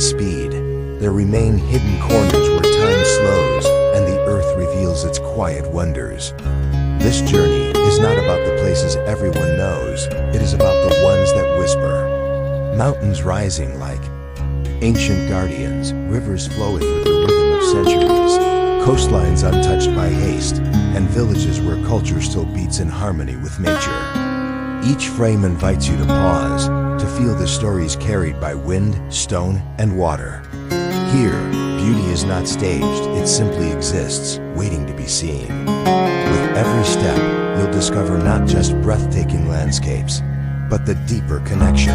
speed, there remain hidden corners where time slows and the earth reveals its quiet wonders. This journey is not about the places everyone knows, it is about the ones that whisper. Mountains rising like ancient guardians, rivers flowing with the rhythm of centuries, coastlines untouched by haste, and villages where culture still beats in harmony with nature. Each frame invites you to pause, to feel the stories carried by wind, stone, and water. Here, beauty is not staged, it simply exists, waiting to be seen. With every step, you'll discover not just breathtaking landscapes, but the deeper connection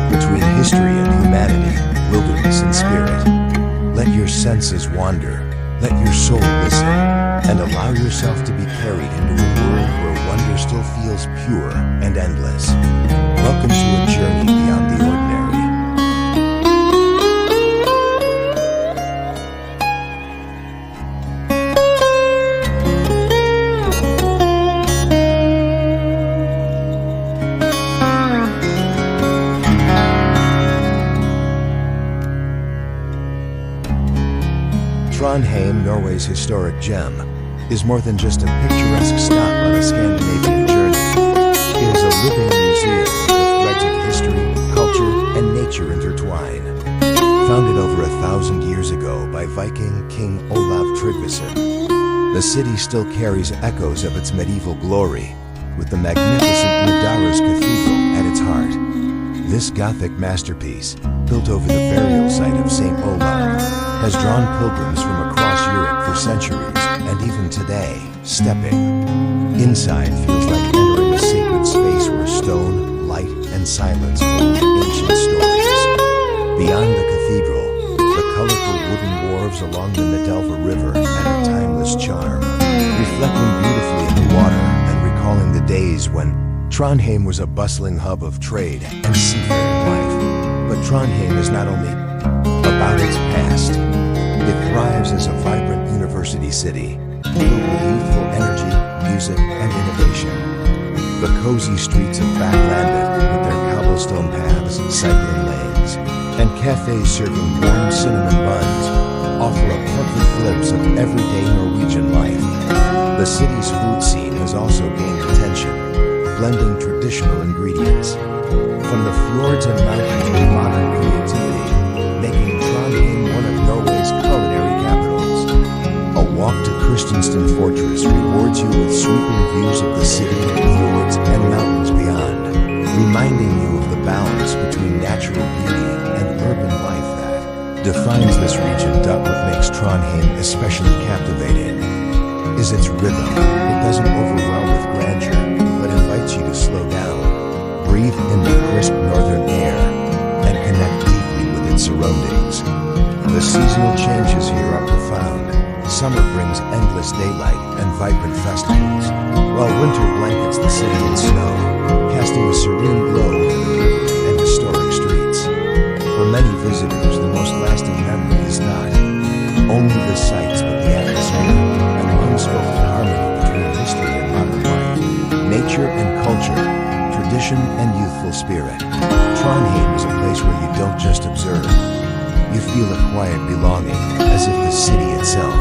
between history and humanity, wilderness and spirit. Let your senses wander, let your soul listen, and allow yourself to be carried into a world where wonder still feels pure and endless. Welcome to a journey beyond the ordinary. Trondheim, Norway's historic gem, is more than just a picturesque stop on a Scandinavian journey. It is a living museum with threads of history, culture, and nature intertwined. Founded over 1,000 years ago by Viking King Olav Tryggvason, the city still carries echoes of its medieval glory, with the magnificent Nidaros Cathedral at its heart. This Gothic masterpiece, built over the burial site of St. Olav, has drawn pilgrims from across Europe for centuries, and even today, stepping inside feels like entering a sacred space where stone, light, and silence hold ancient stories. Beyond the cathedral, the colorful wooden wharves along the Nidelva River add a timeless charm, reflecting beautifully in the water and recalling the days when Trondheim was a bustling hub of trade and seafaring life. But Trondheim is not only about its past, it thrives as a vibrant university city, filled with youthful energy, music, and innovation. The cozy streets of Backlandet, with their cobblestone paths, cycling lanes, and cafes serving warm cinnamon buns, offer a perfect glimpse of everyday Norwegian life. The city's food scene has also gained attention, blending traditional ingredients from the fjords and mountains with modern creativity, making Trondheim one of Norway's culinary capitals. A walk to Kristiansand Fortress rewards you with sweeping views of the city, fjords, and mountains beyond, reminding you of the balance between natural beauty and urban life that defines this region. What makes Trondheim especially captivating is its rhythm. It doesn't overwhelm with grandeur, but invites you to slow down, breathe in the crisp northern air, and connect deeply with its surroundings. The seasonal changes here are profound. Summer brings endless daylight and vibrant festivals, while winter blankets the city in snow, casting a serene glow over the river and historic streets. For many visitors, the most lasting memory is not only the sights but the atmosphere, an unspoken harmony between history and modern life, nature and culture, tradition and youthful spirit. Trondheim is a place where you don't just observe, you feel a quiet belonging, as if the city itself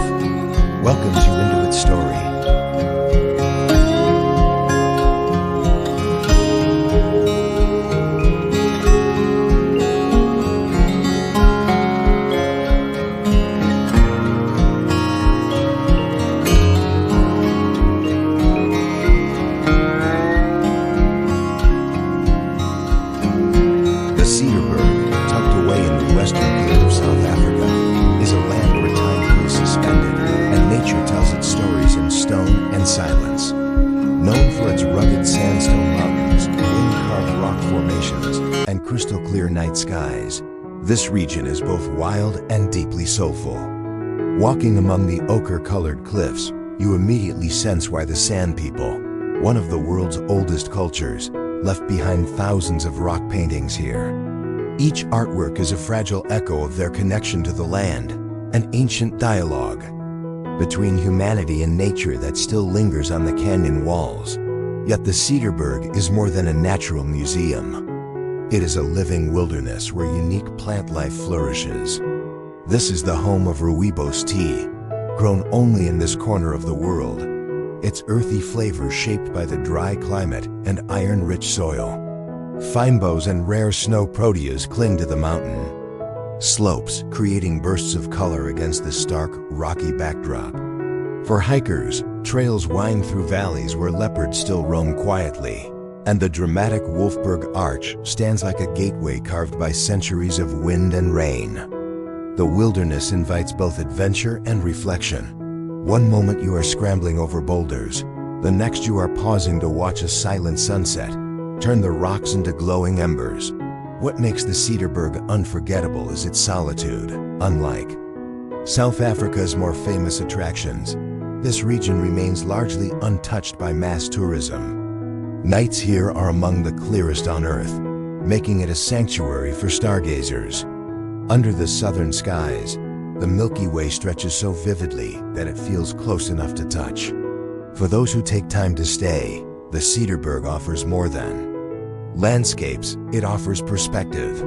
welcomes you into its story. Silence. Known for its rugged sandstone mountains, wind-carved rock formations, and crystal-clear night skies, this region is both wild and deeply soulful. Walking among the ochre-colored cliffs, you immediately sense why the Sand People, one of the world's oldest cultures, left behind thousands of rock paintings here. Each artwork is a fragile echo of their connection to the land, an ancient dialogue between humanity and nature that still lingers on the canyon walls. Yet the Cedarburg is more than a natural museum. It is a living wilderness where unique plant life flourishes. This is the home of rooibos tea, grown only in this corner of the world. Its earthy flavor shaped by the dry climate and iron-rich soil. Fynbos and rare snow proteas cling to the mountain slopes, creating bursts of color against the stark, rocky backdrop. For hikers, trails wind through valleys where leopards still roam quietly, and the dramatic Wolfberg Arch stands like a gateway carved by centuries of wind and rain. The wilderness invites both adventure and reflection. One moment you are scrambling over boulders, the next you are pausing to watch a silent sunset turn the rocks into glowing embers. What makes the Cederberg unforgettable is its solitude. Unlike South Africa's more famous attractions, this region remains largely untouched by mass tourism. Nights here are among the clearest on Earth, making it a sanctuary for stargazers. Under the southern skies, the Milky Way stretches so vividly that it feels close enough to touch. For those who take time to stay, the Cederberg offers more than landscapes, it offers perspective.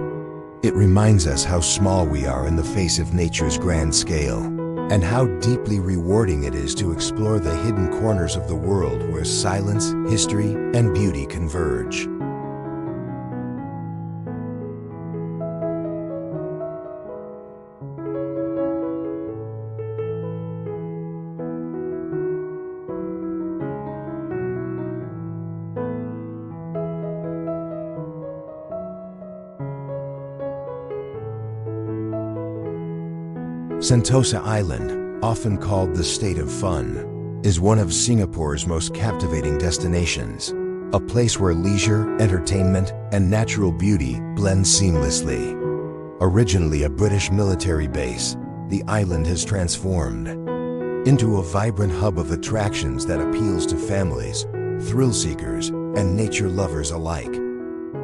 It reminds us how small we are in the face of nature's grand scale, and how deeply rewarding it is to explore the hidden corners of the world where silence, history, and beauty converge. Sentosa Island, often called the State of Fun, is one of Singapore's most captivating destinations, a place where leisure, entertainment, and natural beauty blend seamlessly. Originally a British military base, the island has transformed into a vibrant hub of attractions that appeals to families, thrill-seekers, and nature lovers alike.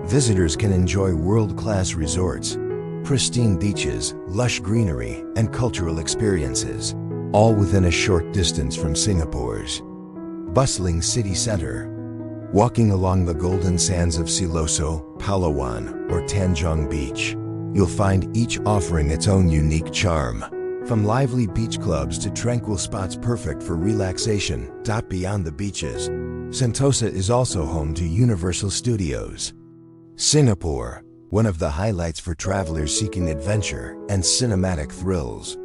Visitors can enjoy world-class resorts, pristine beaches, lush greenery, and cultural experiences, all within a short distance from Singapore's bustling city center. Walking along the golden sands of Siloso, Palawan, or Tanjong Beach, you'll find each offering its own unique charm. From lively beach clubs to tranquil spots perfect for relaxation. Beyond the beaches, Sentosa is also home to Universal Studios Singapore, one of the highlights for travelers seeking adventure and cinematic thrills.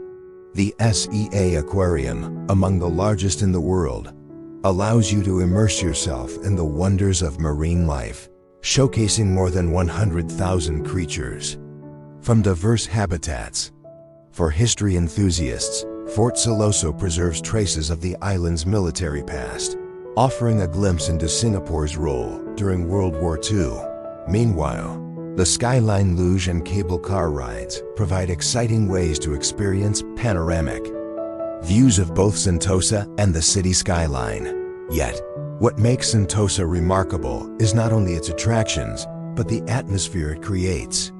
The SEA Aquarium, among the largest in the world, allows you to immerse yourself in the wonders of marine life, showcasing more than 100,000 creatures from diverse habitats. For history enthusiasts, Fort Siloso preserves traces of the island's military past, offering a glimpse into Singapore's role during World War II. Meanwhile, the Skyline Luge and cable car rides provide exciting ways to experience panoramic views of both Sentosa and the city skyline. Yet, what makes Sentosa remarkable is not only its attractions, but the atmosphere it creates.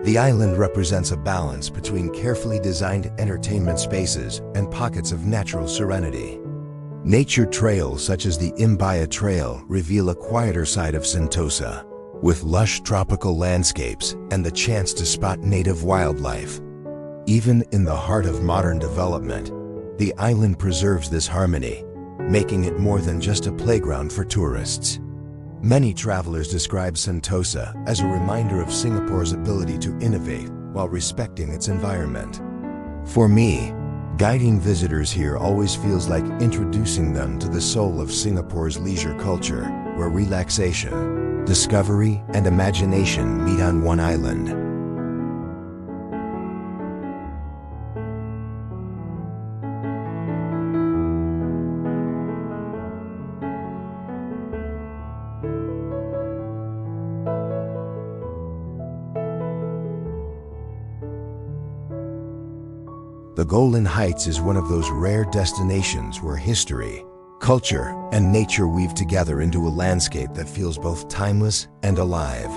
The island represents a balance between carefully designed entertainment spaces and pockets of natural serenity. Nature trails such as the Imbaya Trail reveal a quieter side of Sentosa, with lush tropical landscapes and the chance to spot native wildlife. Even in the heart of modern development, the island preserves this harmony, making it more than just a playground for tourists. Many travelers describe Sentosa as a reminder of Singapore's ability to innovate while respecting its environment. For me, guiding visitors here always feels like introducing them to the soul of Singapore's leisure culture, where relaxation, discovery, and imagination meet on one island. The Golan Heights is one of those rare destinations where history, culture, and nature weave together into a landscape that feels both timeless and alive.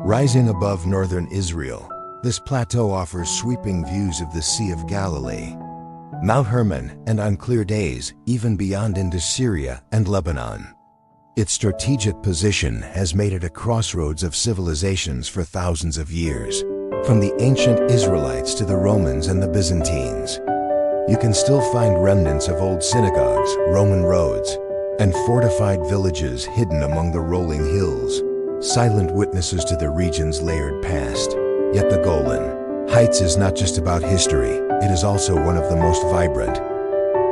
Rising above northern Israel, this plateau offers sweeping views of the Sea of Galilee, Mount Hermon, and on clear days, even beyond into Syria and Lebanon. Its strategic position has made it a crossroads of civilizations for thousands of years. From the ancient Israelites to the Romans and the Byzantines, you can still find remnants of old synagogues, Roman roads, and fortified villages hidden among the rolling hills, silent witnesses to the region's layered past. Yet the Golan Heights is not just about history, it is also one of the most vibrant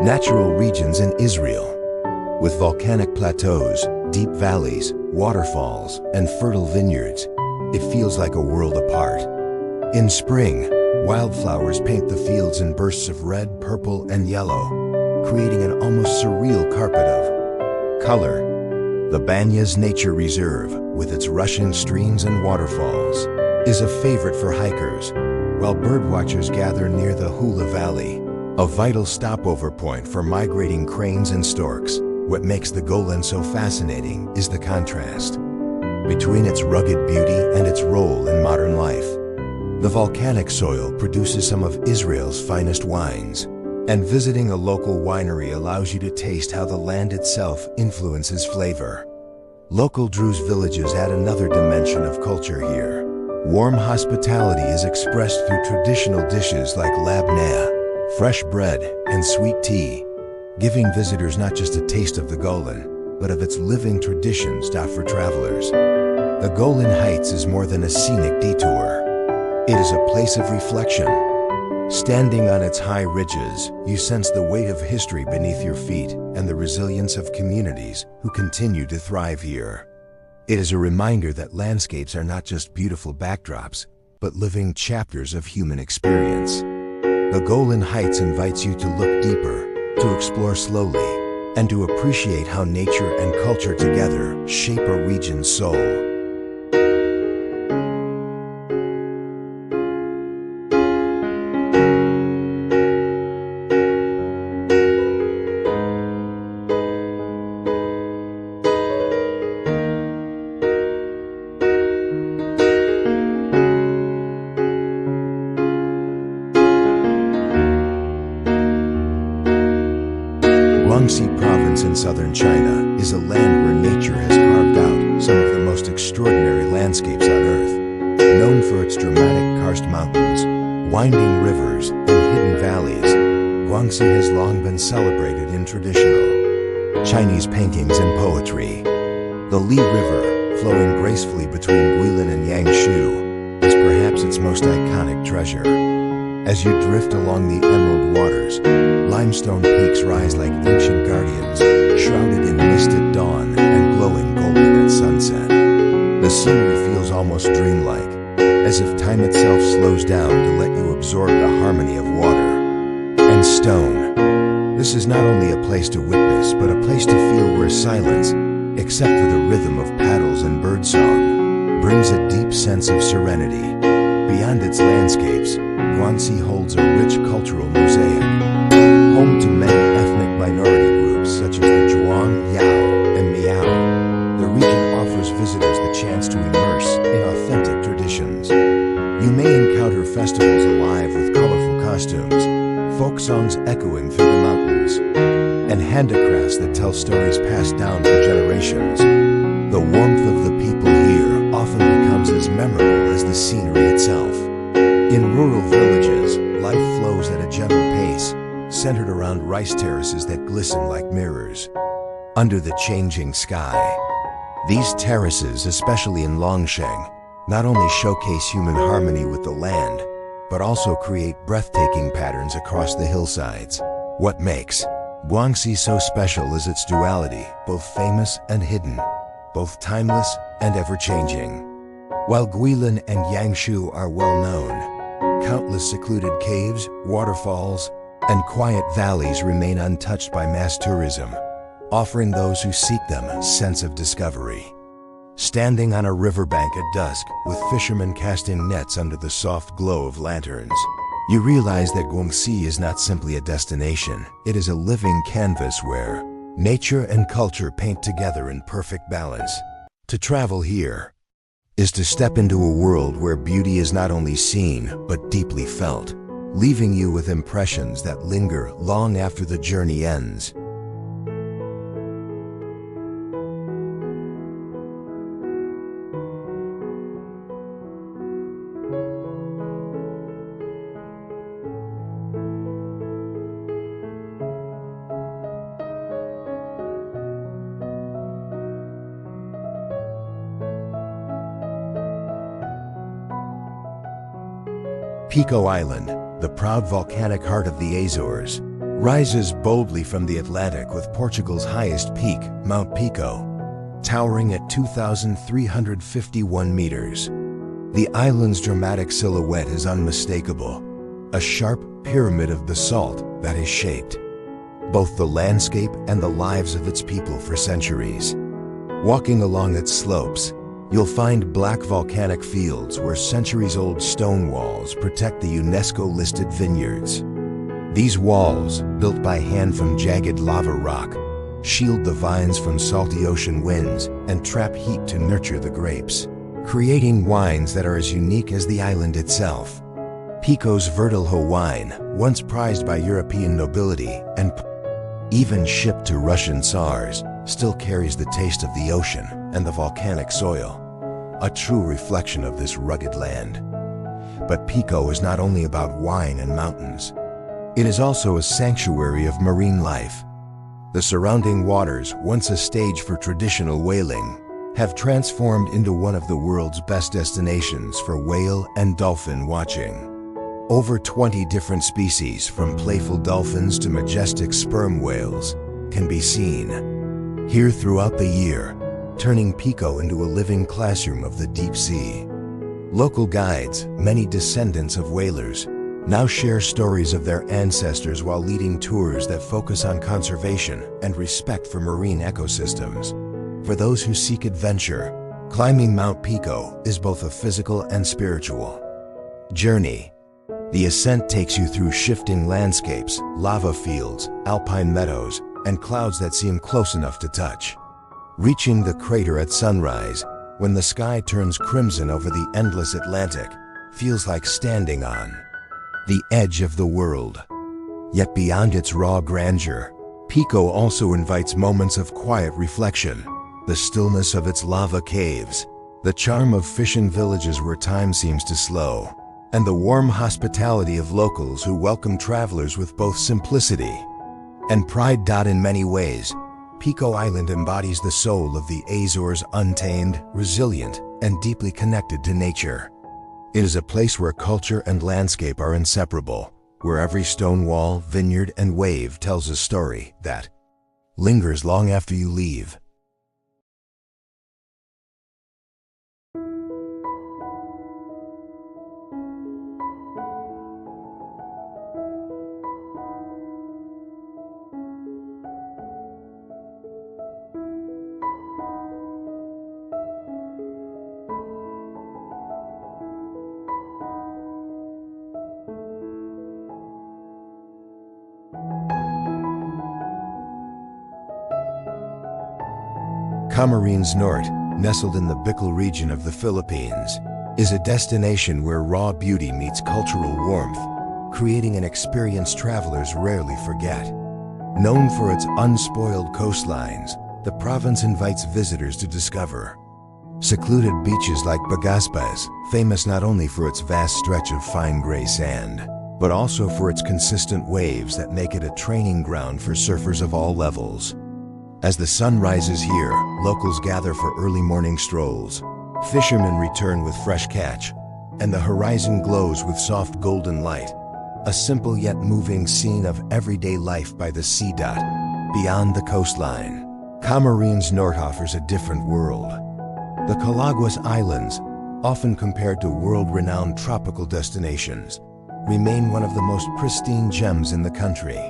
natural regions in Israel. With volcanic plateaus, deep valleys, waterfalls, and fertile vineyards, it feels like a world apart. In spring, wildflowers paint the fields in bursts of red, purple, and yellow, creating an almost surreal carpet of color. The Banya's Nature Reserve, with its rushing streams and waterfalls, is a favorite for hikers, while birdwatchers gather near the Hula Valley, a vital stopover point for migrating cranes and storks. What makes the Golan so fascinating is the contrast between its rugged beauty and its role in modern life. The volcanic soil produces some of Israel's finest wines, and visiting a local winery allows you to taste how the land itself influences flavor. Local Druze villages add another dimension of culture here. Warm hospitality is expressed through traditional dishes like labneh, fresh bread, and sweet tea, giving visitors not just a taste of the Golan, but of its living traditions. For travelers, the Golan Heights is more than a scenic detour. It is a place of reflection. Standing on its high ridges, you sense the weight of history beneath your feet and the resilience of communities who continue to thrive here. It is a reminder that landscapes are not just beautiful backdrops, but living chapters of human experience. The Golan Heights invites you to look deeper, to explore slowly, and to appreciate how nature and culture together shape a region's soul. Guangxi Province in southern China is a land where nature has carved out some of the most extraordinary landscapes on Earth. Known for its dramatic karst mountains, winding rivers, and hidden valleys, Guangxi has long been celebrated in traditional Chinese paintings and poetry. The Li River, flowing gracefully between Guilin and Yangshu, is perhaps its most iconic treasure. As you drift along the emerald waters, limestone peaks rise like ancient guardians, shrouded in mist at dawn and glowing golden at sunset. The scenery feels almost dreamlike, as if time itself slows down to let you absorb the harmony of water and stone. This is not only a place to witness, but a place to feel where silence, except for the rhythm of paddles and birdsong, brings a deep sense of serenity. Beyond its landscapes, Guangxi holds a rich cultural mosaic, home to many ethnic minority groups such as the Zhuang, Yao, and Miao. The region offers visitors the chance to immerse in authentic traditions. You may encounter festivals alive with colorful costumes, folk songs echoing through the mountains, and handicrafts that tell stories passed down for generations. The warmth of the people here often becomes as memorable as the scenery itself. In rural villages, life flows at a gentle pace, centered around rice terraces that glisten like mirrors under the changing sky. These terraces, especially in Longsheng, not only showcase human harmony with the land, but also create breathtaking patterns across the hillsides. What makes Guangxi so special is its duality, both famous and hidden, both timeless and ever-changing. While Guilin and Yangshu are well known, countless secluded caves, waterfalls, and quiet valleys remain untouched by mass tourism, offering those who seek them a sense of discovery. Standing on a riverbank at dusk, with fishermen casting nets under the soft glow of lanterns, you realize that Guangxi is not simply a destination, it is a living canvas where nature and culture paint together in perfect balance. To travel here is to step into a world where beauty is not only seen, but deeply felt, leaving you with impressions that linger long after the journey ends. Pico Island, the proud volcanic heart of the Azores, rises boldly from the Atlantic with Portugal's highest peak, Mount Pico, towering at 2,351 meters. The island's dramatic silhouette is unmistakable, a sharp pyramid of basalt that has shaped both the landscape and the lives of its people for centuries. Walking along its slopes, you'll find black volcanic fields where centuries-old stone walls protect the UNESCO-listed vineyards. These walls, built by hand from jagged lava rock, shield the vines from salty ocean winds and trap heat to nurture the grapes, creating wines that are as unique as the island itself. Pico's Verdelho wine, once prized by European nobility and even shipped to Russian Tsars, still carries the taste of the ocean and the volcanic soil, a true reflection of this rugged land. But Pico is not only about wine and mountains. It is also a sanctuary of marine life. The surrounding waters, once a stage for traditional whaling, have transformed into one of the world's best destinations for whale and dolphin watching. Over 20 different species, from playful dolphins to majestic sperm whales, can be seen here throughout the year, turning Pico into a living classroom of the deep sea. Local guides, many descendants of whalers, now share stories of their ancestors while leading tours that focus on conservation and respect for marine ecosystems. For those who seek adventure, climbing Mount Pico is both a physical and spiritual journey. The ascent takes you through shifting landscapes, lava fields, alpine meadows, and clouds that seem close enough to touch. Reaching the crater at sunrise, when the sky turns crimson over the endless Atlantic, feels like standing on the edge of the world. Yet beyond its raw grandeur, Pico also invites moments of quiet reflection. The stillness of its lava caves, the charm of fishing villages where time seems to slow, and the warm hospitality of locals who welcome travelers with both simplicity and pride. In many ways, Pico Island embodies the soul of the Azores, untamed, resilient, and deeply connected to nature. It is a place where culture and landscape are inseparable, where every stone wall, vineyard, and wave tells a story that lingers long after you leave. Camarines Norte, nestled in the Bicol region of the Philippines, is a destination where raw beauty meets cultural warmth, creating an experience travelers rarely forget. Known for its unspoiled coastlines, the province invites visitors to discover secluded beaches like Legazpi's, famous not only for its vast stretch of fine gray sand, but also for its consistent waves that make it a training ground for surfers of all levels. As the sun rises here, locals gather for early morning strolls. Fishermen return with fresh catch, and the horizon glows with soft golden light, a simple yet moving scene of everyday life by the sea. Beyond the coastline, Camarines Norte offers a different world. The Calaguas Islands, often compared to world-renowned tropical destinations, remain one of the most pristine gems in the country.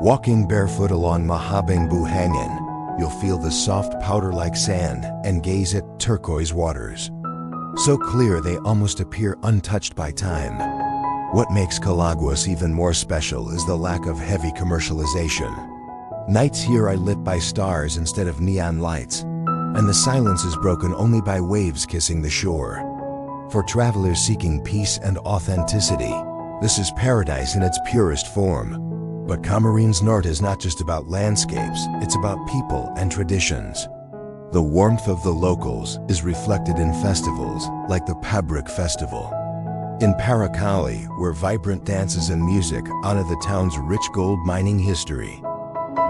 Walking barefoot along Mahabang Buhangin, you'll feel the soft powder-like sand and gaze at turquoise waters, so clear they almost appear untouched by time. What makes Calaguas even more special is the lack of heavy commercialization. Nights here are lit by stars instead of neon lights, and the silence is broken only by waves kissing the shore. For travelers seeking peace and authenticity, this is paradise in its purest form. But Camarines Norte is not just about landscapes, it's about people and traditions. The warmth of the locals is reflected in festivals like the Pabrik Festival in Paracali, where vibrant dances and music honor the town's rich gold mining history.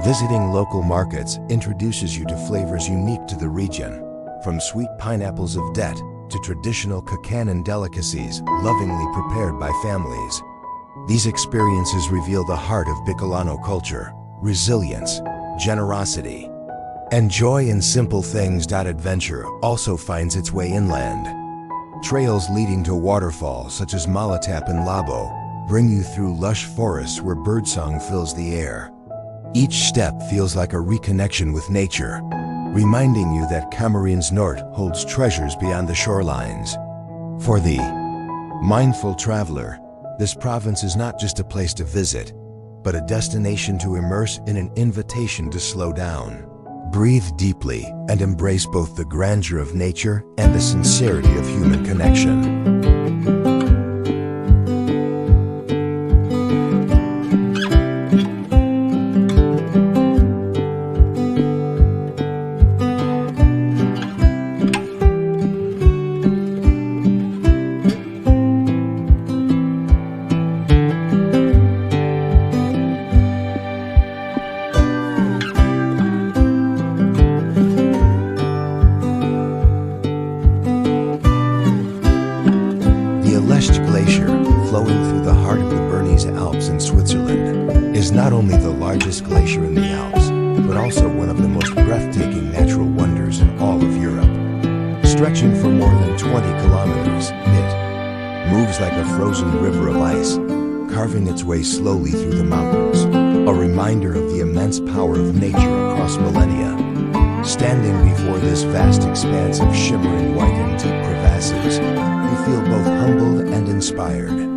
Visiting local markets introduces you to flavors unique to the region, from sweet pineapples of Det to traditional Kakanan delicacies lovingly prepared by families. These experiences reveal the heart of Bicolano culture: resilience, generosity, and joy in simple things. Adventure also finds its way inland. Trails leading to waterfalls such as Malatap and Labo bring you through lush forests where birdsong fills the air. Each step feels like a reconnection with nature, reminding you that Cameroon's north holds treasures beyond the shorelines. For the mindful traveler, this province is not just a place to visit, but a destination to immerse in, an invitation to slow down, breathe deeply, and embrace both the grandeur of nature and the sincerity of human connection. Flowing through the heart of the Bernese Alps in Switzerland, is not only the largest glacier in the Alps, but also one of the most breathtaking natural wonders in all of Europe. Stretching for more than 20 kilometers, it moves like a frozen river of ice, carving its way slowly through the mountains, a reminder of the immense power of nature across millennia. Standing before this vast expanse of shimmering white and deep crevasses, you feel both humbled and inspired,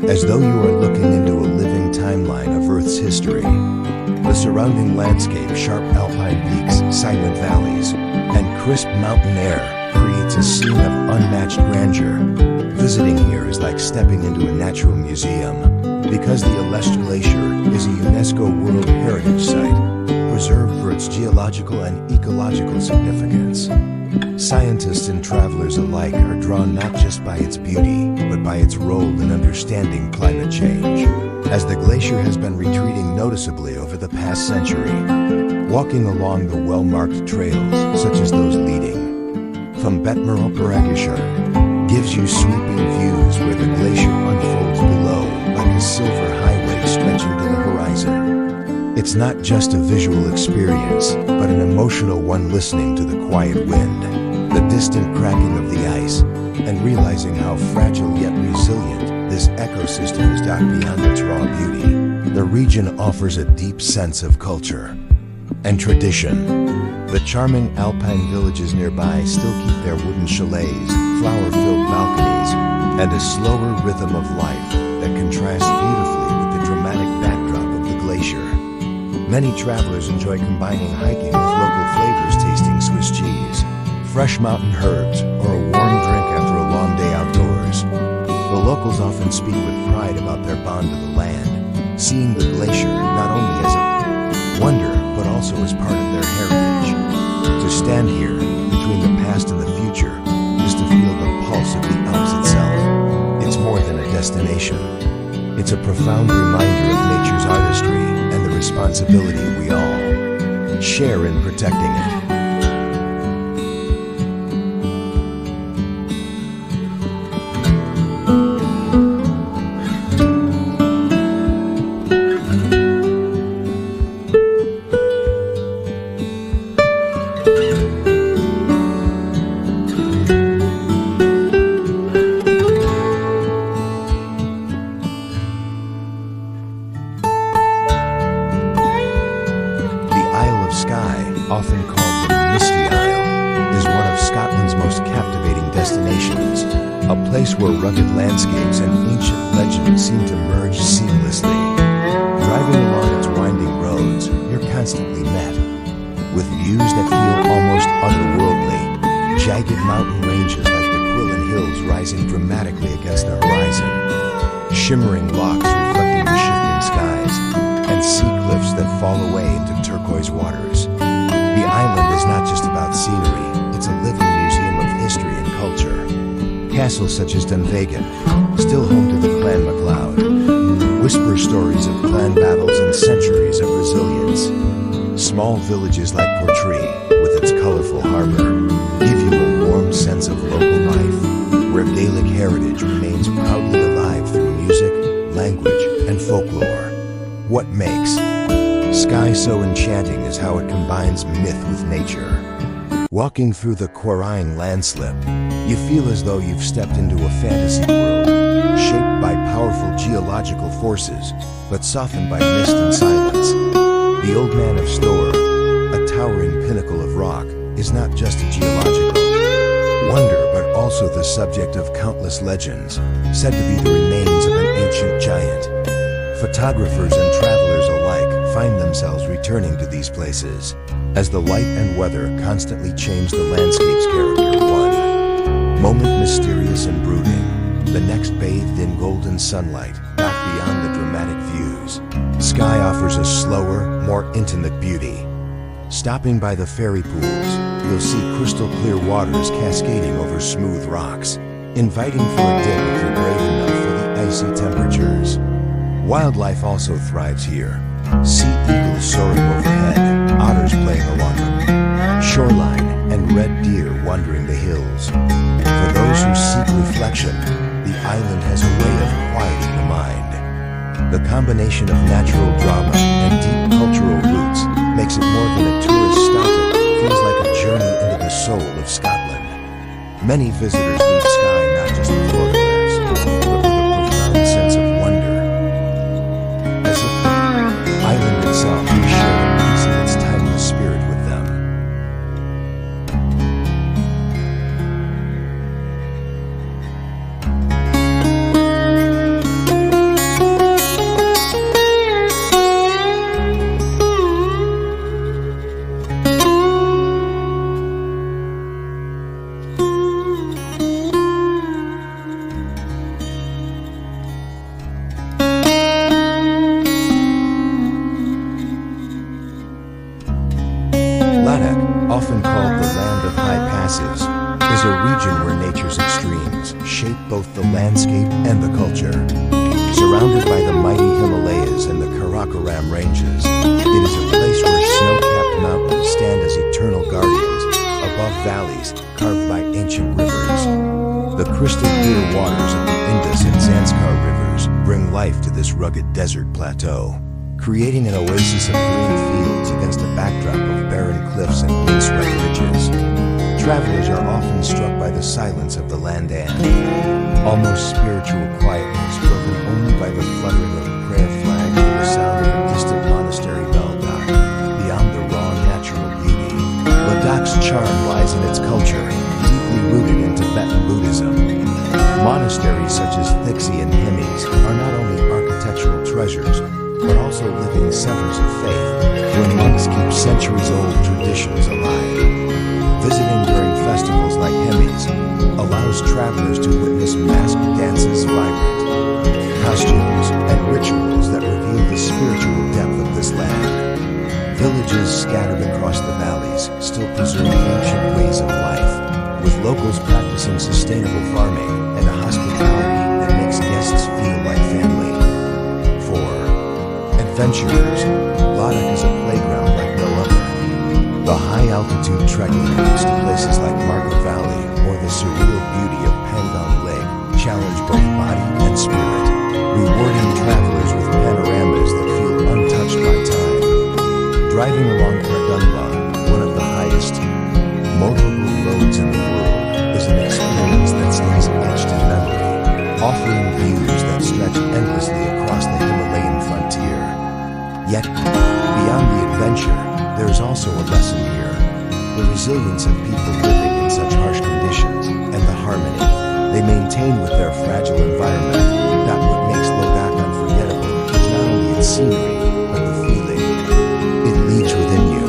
as though you are looking into a living timeline of Earth's history. The surrounding landscape, sharp alpine peaks, silent valleys, and crisp mountain air creates a scene of unmatched grandeur. Visiting here is like stepping into a natural museum, because the Untouched Glacier is a UNESCO World Heritage Site, preserved for its geological and ecological significance. Scientists and travelers alike are drawn not just by its beauty, but by its role in understanding climate change, as the glacier has been retreating noticeably over the past century. Walking along the well-marked trails, such as those leading from Betmerel gives you sweeping views where the glacier unfolds below like a silver highway stretching to the horizon. It's not just a visual experience, but an emotional one, listening to the quiet wind, the distant cracking of the ice, and realizing how fragile yet resilient this ecosystem is. Beyond its raw beauty, the region offers a deep sense of culture and tradition. The charming alpine villages nearby still keep their wooden chalets, flower-filled balconies, and a slower rhythm of life that contrasts beautifully with the dramatic backdrop of the glacier. Many travelers enjoy combining hiking with local flavors, tasting Swiss cheese, fresh mountain herbs, or a warm drink after a long day outdoors. The locals often speak with pride about their bond to the land, seeing the glacier not only as a wonder, but also as part of their heritage. To stand here, between the past and the future, is to feel the pulse of the Alps itself. It's more than a destination. It's a profound reminder of nature's artistry and the responsibility we all share in protecting it. Often called the Misty Isle, is one of Scotland's most captivating destinations, a place where rugged landscapes and ancient legends seem to merge seamlessly. Driving along its winding roads, you're constantly met with views that feel almost otherworldly, jagged mountain ranges like the Quillen Hills rising dramatically against the horizon, shimmering rocks reflecting the shifting skies, and sea cliffs that fall away into turquoise waters. The island is not just about scenery, it's a living museum of history and culture. Castles such as Dunvegan, still home to the Clan MacLeod, whisper stories of clan battles and centuries of resilience. Small villages like Portree, with its colorful harbor, give you a warm sense of local life. heritage remains proudly alive through music, language, and folklore. What makes Sky so enchanting is how it combines myth with nature. Walking through the Quarrying landslip, you feel as though you've stepped into a fantasy world, shaped by powerful geological forces, but softened by mist and silence. The Old Man of Store, a towering pinnacle of rock, is not just a geological wonder, but also the subject of countless legends, said to be the remains of an ancient giant. Photographers and travelers alike find themselves returning to these places, as the light and weather constantly change the landscape's character. One moment mysterious and brooding, the next bathed in golden sunlight, back beyond the dramatic views. Sky offers a slower, more intimate beauty. Stopping by the fairy pools, you'll see crystal clear waters cascading over smooth rocks, inviting for a dip if you're brave enough for the icy temperatures. Wildlife also thrives here. Sea eagles soaring overhead, otters playing along the shoreline, and red deer wandering the hills. For those who seek reflection, the island has a way of quieting the mind. The combination of natural drama and deep cultural roots makes it more than a tourist stop. It feels like a journey into the soul of Scotland. Many visitors leave Skye not just with photographs, but with a profound sense of wonder, as if the island itself has shared a piece of its timeless spirit with them. Often called the land of high passes, is a region where nature's extremes shape both the landscape and the culture. Surrounded by the mighty Himalayas and the Karakoram ranges, it is a place where snow-capped mountains stand as eternal guardians, above valleys carved by ancient rivers. The crystal-clear waters of the Indus and Zanskar rivers bring life to this rugged desert plateau, creating an oasis of green fields against a backdrop of barren cliffs and wind-swept ridges. Travelers are often struck by the silence of the land and almost spiritual quietness, broken only by the fluttering of a prayer flag or the sound of a distant monastery bell. Beyond the raw natural beauty, Ladak's charm lies in its culture, deeply rooted in Tibetan Buddhism. Monasteries such as Thixi and Himis are not only architectural treasures, but also living centers of faith, where monks keep centuries-old traditions alive. Visiting during festivals like Himis allows travelers to witness masked dances, vibrant costumes, and rituals that reveal the spiritual depth of this land. Villages scattered across the valleys still preserve ancient ways of life, with locals practicing sustainable farming and a hospitality that makes guests feel like family. Adventurers, Ladakh is a playground like no other. The high-altitude trekking routes to places like Marco Valley or the surreal beauty of Pangong Lake challenge both body and spirit, rewarding travelers with panoramas that feel untouched by time. Driving along Pradunba, one of the highest motorable roads in the world, is an experience that stays etched in memory, offering views that stretch endlessly across the Himalayan frontier. Yet, beyond the adventure, there is also a lesson here. The resilience of people living in such harsh conditions, and the harmony they maintain with their fragile environment. That what makes Ladakh unforgettable is not only its scenery, but the feeling it leaves within you.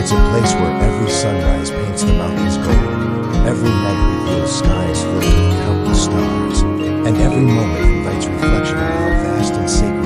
It's a place where every sunrise paints the mountains gold, every night reveals skies filled with countless stars, and every moment invites reflection on how vast and sacred